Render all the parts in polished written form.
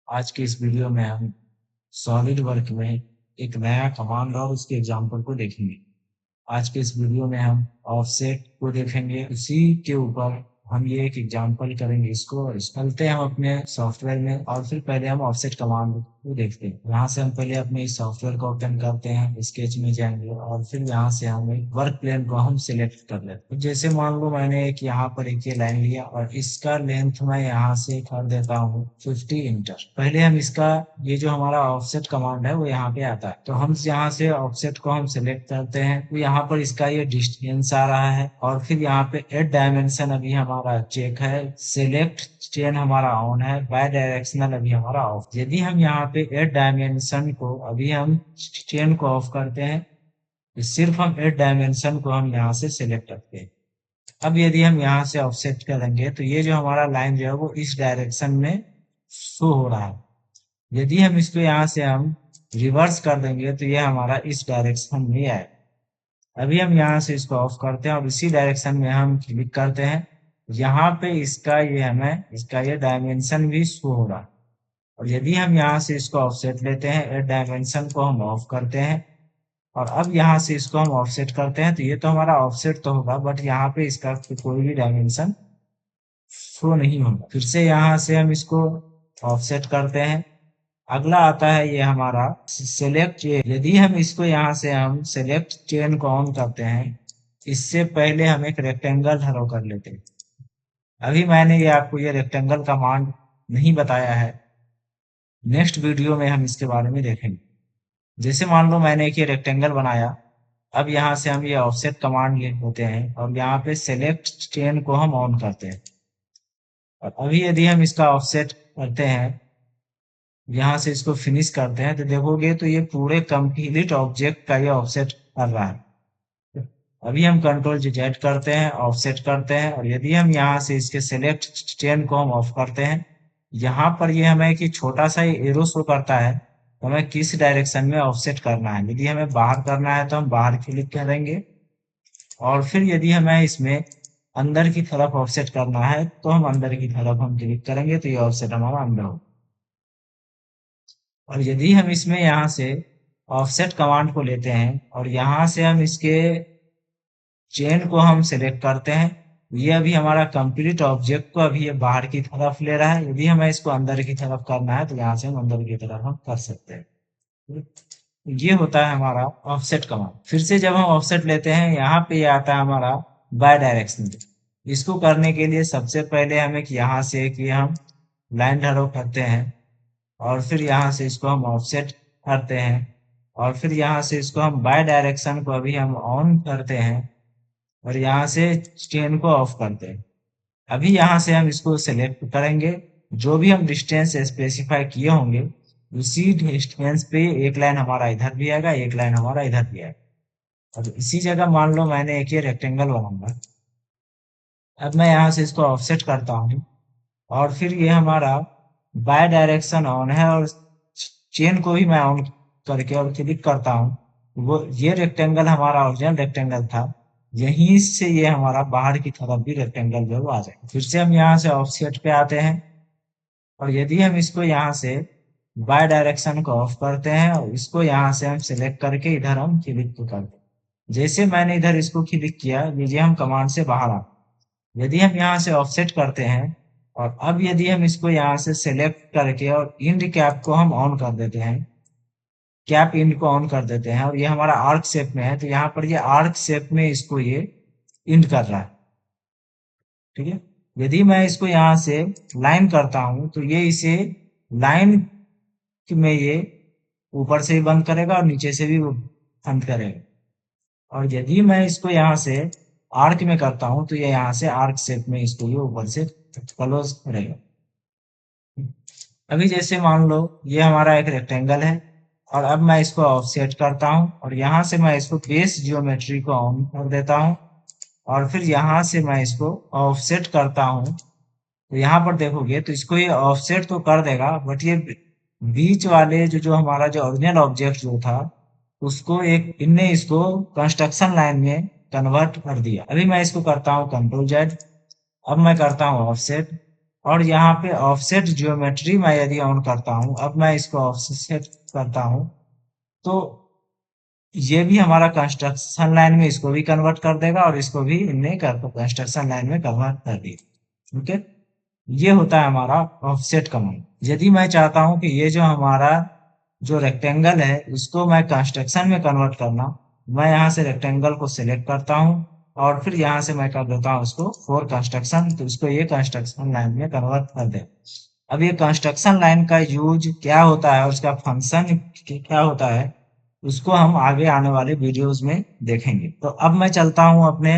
आज के इस वीडियो में हम सॉलिड वर्क में एक नया कमांड और उसके एग्जाम्पल को देखेंगे। आज के इस वीडियो में हम ऑफसेट को देखेंगे, उसी के ऊपर हम ये एक एग्जांपल करेंगे। इसको चलते हैं हम अपने सॉफ्टवेयर में और फिर पहले हम ऑफसेट कमांड को देखते हैं। यहाँ से हम पहले अपने इस सॉफ्टवेयर को ओपन करते हैं, स्केच में जाएंगे और फिर यहाँ से हम एक वर्क प्लेन को हम सिलेक्ट कर लेते हैं। जैसे मान लो मैंने एक यहाँ पर एक ये लाइन लिया और इसका लेंथ मैं यहाँ से कर देता हूँ 50 इंटर। पहले हम इसका ये जो हमारा ऑफसेट कमांड है वो यहाँ पे आता है, तो हम यहाँ से ऑफसेट को हम सिलेक्ट करते हैं। तो यहाँ पर इसका ये डिस्टेंस आ रहा है और फिर यहाँ पे एड डायमेंशन अभी हमारा चेक है, सिलेक्ट चेन हमारा ऑन है, बाय डायरेक्शनल अभी हमारा ऑफ। यदि हम यहाँ पे एड डायमेंशन को अभी हम चेन को ऑफ करते हैं, सिर्फ हम एड डायमेंशन को हम यहाँ से सिलेक्ट करते हैं। अब यदि हम यहाँ से ऑफसेट करेंगे तो ये जो हमारा लाइन जो है वो इस डायरेक्शन में शो हो रहा है। यदि हम इसको यहाँ से हम रिवर्स कर देंगे तो ये हमारा इस डायरेक्शन में आए। अभी हम यहाँ से इसको ऑफ करते हैं और इसी डायरेक्शन में हम क्लिक करते हैं। यहाँ पे इसका ये डायमेंशन भी शो हो रहा है। और यदि हम यहाँ से इसको ऑफसेट लेते हैं, डायमेंशन को हम ऑफ करते हैं और अब यहाँ से इसको हम ऑफसेट करते हैं, तो ये तो हमारा ऑफसेट तो होगा बट यहाँ पे इसका कोई भी डायमेंशन शो नहीं होगा। फिर से यहाँ से हम इसको ऑफसेट करते हैं। अगला आता है ये हमारा सिलेक्ट चेन। यदि हम इसको यहाँ से हम सिलेक्ट चेन को ऑन करते हैं, इससे पहले हम एक रेक्टेंगल ड्रॉ कर लेते हैं। अभी मैंने ये आपको ये रेक्टेंगल कमांड नहीं बताया है, नेक्स्ट वीडियो में हम इसके बारे में देखेंगे। जैसे मान लो मैंने एक ये रेक्टेंगल बनाया, अब यहाँ से हम ये ऑफसेट कमांड लेते हैं और यहाँ पे सिलेक्ट चेन को हम ऑन करते हैं। और अभी यदि हम इसका ऑफसेट करते हैं, यहाँ से इसको फिनिश करते हैं, तो देखोगे तो ये पूरे कंप्लीट ऑब्जेक्ट का ये ऑफसेट कर रहा है। अभी हम कंट्रोल जेड करते हैं, ऑफसेट करते हैं और यदि हम यहाँ से इसके सिलेक्ट चेन को हम ऑफ करते हैं, यहाँ पर ये हमें कि छोटा सा एरो शो करता है, तो हमें किस डायरेक्शन में ऑफसेट करना है। यदि हमें बाहर करना है तो हम बाहर क्लिक करेंगे और फिर यदि हमें इसमें अंदर की तरफ ऑफसेट करना है तो हम अंदर की तरफ हम क्लिक करेंगे, तो ये ऑफसेट हमारा अंदर होगा। और यदि हम इसमें यहाँ से ऑफसेट कमांड को लेते हैं और यहाँ से हम इसके चेन को हम सिलेक्ट करते हैं, ये अभी हमारा कंप्लीट ऑब्जेक्ट को अभी ये बाहर की तरफ ले रहा है। यदि हमें इसको अंदर की तरफ करना है तो यहाँ से हम अंदर की तरफ हम कर सकते हैं। ये होता है हमारा ऑफसेट कमांड। फिर से जब हम ऑफसेट लेते हैं, यहाँ पे ये आता है हमारा बाय डायरेक्शन। इसको करने के लिए सबसे पहले हमें यहाँ से एक ये हम लाइन ड्रॉ करते हैं और फिर यहाँ से इसको हम ऑफसेट करते हैं और फिर यहाँ से इसको हम बाय डायरेक्शन को अभी हम ऑन करते हैं और यहाँ से चेन को ऑफ करते हैं। अभी यहाँ से हम इसको सिलेक्ट करेंगे, जो भी हम डिस्टेंस स्पेसिफाई किए होंगे उसी डिस्टेंस पे एक लाइन हमारा इधर भी आएगा, एक लाइन हमारा इधर भी आएगा। और इसी जगह मान लो मैंने एक ये रेक्टेंगल बनाऊंगा। अब मैं यहाँ से इसको ऑफसेट करता हूँ और फिर ये हमारा बाय डायरेक्शन ऑन है और चेन को भी मैं ऑन करके और क्लिक करता हूँ, वो ये रेक्टेंगल हमारा ओरिजिनल रेक्टेंगल था, यहीं से ये हमारा बाहर की तरफ भी रेक्टेंगल जो है वो आ जाएगा। फिर से हम यहाँ से ऑफसेट पे आते हैं और यदि हम इसको यहाँ से बाय डायरेक्शन को ऑफ करते हैं और इसको यहाँ से हम सिलेक्ट करके इधर हम क्लिक करते हैं। जैसे मैंने इधर इसको क्लिक किया, ये हम कमांड से बाहर आ। यदि हम यहाँ से ऑफसेट करते हैं और अब यदि हम इसको यहाँ से सिलेक्ट करके और इंड कैप को हम ऑन कर देते हैं, कैप इंड को ऑन कर देते हैं और ये हमारा आर्क शेप में है, तो यहाँ पर ये आर्क शेप में इसको ये इंड कर रहा है। ठीक है, यदि मैं इसको यहाँ से लाइन करता हूं तो ये इसे लाइन में ये ऊपर से भी बंद करेगा और नीचे से भी बंद करेगा। और यदि मैं इसको यहाँ से आर्क में करता हूं तो ये यहाँ से आर्क शेप में इसको ये ऊपर से क्लोज करेगा। अभी जैसे मान लो ये हमारा एक रेक्टेंगल है और अब मैं इसको ऑफसेट करता हूं और यहाँ से मैं इसको बेस जियोमेट्री को ऑन कर देता हूं और फिर यहाँ से मैं इसको ऑफसेट करता हूं। तो यहाँ पर देखोगे तो इसको ये ऑफसेट तो कर देगा बट ये बीच वाले जो हमारा जो ओरिजिनल ऑब्जेक्ट जो था उसको एक इनने इसको कंस्ट्रक्शन लाइन में कन्वर्ट कर दिया। अभी मैं इसको करता हूँ कंट्रोल जेड। अब मैं करता हूँ ऑफसेट और यहाँ पे ऑफसेट ज्योमेट्री मैं यदि ऑन करता हूँ, अब मैं इसको ऑफसेट करता हूँ, तो ये भी हमारा कंस्ट्रक्शन लाइन में इसको भी कन्वर्ट कर देगा और इसको भी इनने कंस्ट्रक्शन लाइन में कन्वर्ट कर दिया। ओके, ये होता है हमारा ऑफसेट कमांड। यदि मैं चाहता हूं कि ये जो हमारा जो रेक्टेंगल है इसको मैं कंस्ट्रक्शन में कन्वर्ट करना, मैं यहाँ से रेक्टेंगल को सिलेक्ट करता हूँ और फिर यहाँ से मैं कर देता हूँ उसको फॉर कंस्ट्रक्शन, तो इसको ये कंस्ट्रक्शन लाइन में कन्वर्ट कर दे। अब ये कंस्ट्रक्शन लाइन का यूज क्या होता है और उसका फंक्शन क्या होता है, उसको हम आगे आने वाले वीडियोस में देखेंगे। तो अब मैं चलता हूँ अपने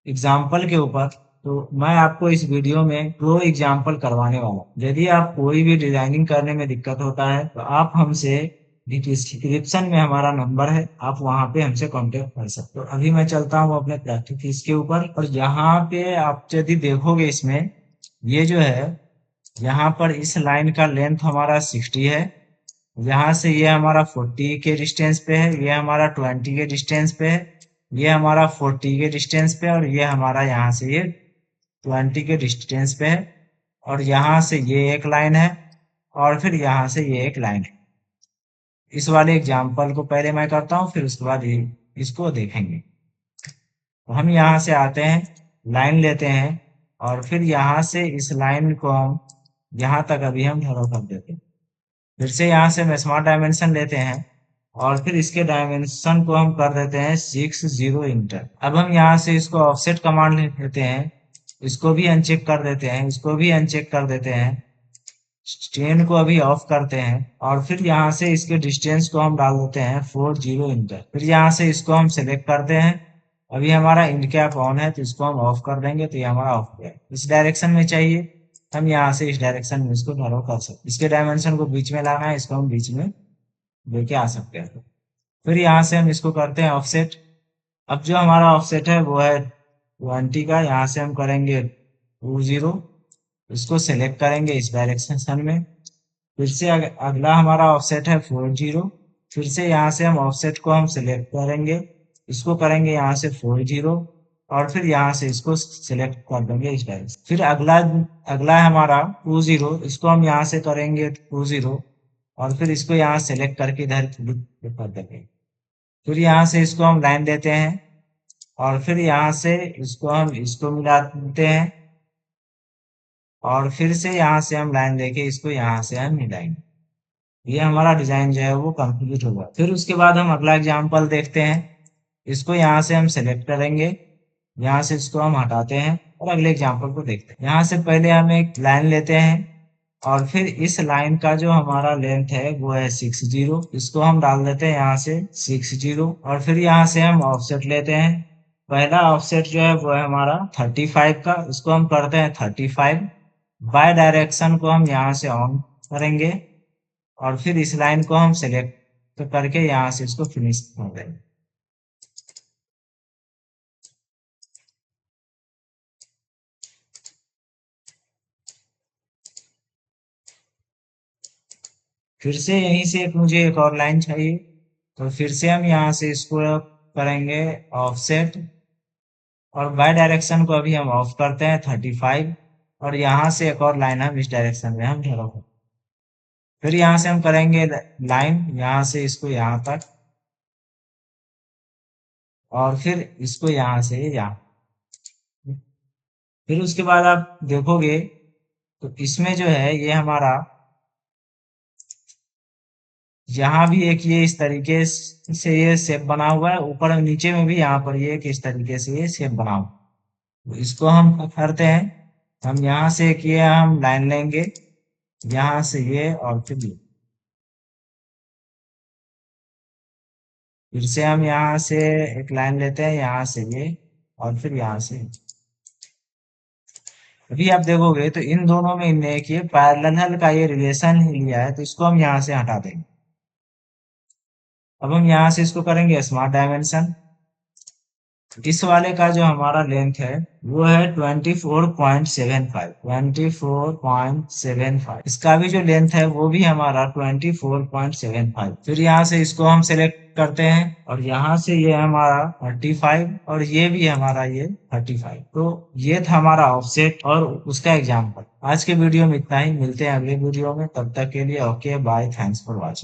एग्जाम्पल के ऊपर। तो मैं आपको इस वीडियो में दो एग्जाम्पल करवाने वाला हूँ। यदि आप कोई भी डिजाइनिंग करने में दिक्कत होता है तो आप हमसे डिस्क्रिप्शन में हमारा नंबर है, आप वहां पे हमसे कांटेक्ट कर सकते हो। अभी मैं चलता हूँ अपने प्रैक्टिस के ऊपर, और यहाँ पे आप यदि देखोगे इसमें ये जो है, यहाँ पर इस लाइन का लेंथ हमारा 60 है, यहाँ से ये हमारा 40 के डिस्टेंस पे है, ये हमारा 20 के डिस्टेंस पे है, ये हमारा 40 के डिस्टेंस पे, और ये हमारा यहाँ से ये 20 के डिस्टेंस पे है, और यहाँ से ये एक लाइन है और फिर यहाँ से ये एक लाइन है। इस वाले एग्जाम्पल को पहले मैं करता हूँ, फिर उसके बाद इसको देखेंगे। तो हम यहाँ से आते हैं, लाइन लेते हैं और फिर यहाँ से इस लाइन को हम यहाँ तक अभी हम ड्रॉ कर देते हैं। फिर से यहाँ से हम स्मार्ट डायमेंशन लेते हैं और फिर इसके डायमेंशन को हम कर देते हैं 60 इंटर। अब हम यहाँ से इसको ऑफसेट कमांड लेते हैं, इसको भी अनचेक कर देते हैं, इसको भी अनचेक कर देते हैं, चेन को अभी ऑफ करते हैं और फिर यहाँ से इसके डिस्टेंस को हम डाल देते हैं 40 इंटर। फिर यहाँ से इसको हम सिलेक्ट करते हैं, अभी हमारा इंड कैप ऑन है तो इसको हम ऑफ कर देंगे, तो ये हमारा ऑफ गया। इस डायरेक्शन में चाहिए, हम यहाँ से इस डायरेक्शन में इसको ड्रॉ कर सकते हैं। इसके डायमेंशन को बीच में लाना है, इसको हम बीच में लेके आ सकते हैं। फिर यहाँ से हम इसको करते हैं ऑफसेट। अब जो हमारा ऑफसेट है वो है 20 का, यहाँ से हम करेंगे 20, इसको सिलेक्ट करेंगे इस डायरेक्शन में। फिर से अगला हमारा ऑफसेट है 40, फिर से यहाँ से हम ऑफसेट को हम सिलेक्ट करेंगे, इसको करेंगे यहाँ से 40 और फिर यहाँ से इसको सिलेक्ट कर देंगे इस डायरेक्शन। फिर अगला अगला है हमारा 20, इसको हम यहाँ से करेंगे 20 और फिर इसको यहाँ सेलेक्ट करके इधर कर देंगे। फिर यहाँ से इसको हम लाइन देते हैं और फिर यहाँ से इसको मिला देते हैं और फिर से यहाँ से हम लाइन लेके इसको यहाँ से हम मिलाएंगे। ये हमारा डिजाइन जो है वो कंप्लीट होगा। फिर उसके बाद हम अगला एग्जाम्पल देखते हैं, इसको यहाँ से हम सेलेक्ट करेंगे, यहाँ से इसको हम हटाते हैं और अगले एग्जाम्पल को देखते हैं। यहाँ से पहले हम एक लाइन लेते हैं और फिर इस लाइन का जो हमारा लेंथ है वो है 60, इसको हम डाल देते हैं यहाँ से 60 और फिर यहाँ से हम ऑफसेट लेते हैं। पहला ऑफसेट जो है वो है हमारा 35 का, इसको हम करते हैं 35। बाय डायरेक्शन को हम यहाँ से ऑन करेंगे और फिर इस लाइन को हम सेलेक्ट करके यहाँ से इसको फिनिश कर देंगे। फिर से यहीं से मुझे एक और लाइन चाहिए, तो फिर से हम यहाँ से इसको करेंगे ऑफसेट और बाय डायरेक्शन को अभी हम ऑफ करते हैं 35 और यहाँ से एक और लाइन हम इस डायरेक्शन में हम ड्रॉ करें। फिर यहाँ से हम करेंगे लाइन, यहाँ से इसको यहाँ तक और फिर इसको यहाँ से यहाँ। फिर उसके बाद आप देखोगे तो इसमें जो है ये हमारा यहाँ भी एक ये इस तरीके से ये शेप बना हुआ है, ऊपर और नीचे में भी यहाँ पर ये एक इस तरीके से ये शेप बना हुआ है। तो इसको हम करते हैं, हम यहाँ से एक ये हम लाइन लेंगे, यहाँ से ये और फिर ये। फिर से हम यहाँ से एक लाइन लेते हैं, यहाँ से ये और फिर यहाँ से। अभी आप देखोगे तो इन दोनों में इनने एक ये पैरेलल का ये रिलेशन लिया है, तो इसको हम यहाँ से हटा देंगे। अब हम यहाँ से इसको करेंगे स्मार्ट डायमेंशन इस वाले का जो हमारा लेंथ है वो है 24.75 24.75। इसका भी जो लेंथ है वो भी हमारा 24.75। फिर यहाँ से इसको हम सेलेक्ट करते हैं और यहाँ से ये हमारा 35 और ये भी हमारा ये 35। तो ये था हमारा ऑफसेट और उसका एग्जाम्पल। आज के वीडियो में इतना ही, मिलते हैं अगले वीडियो में, तब तक के लिए okay bye, thanks for watching.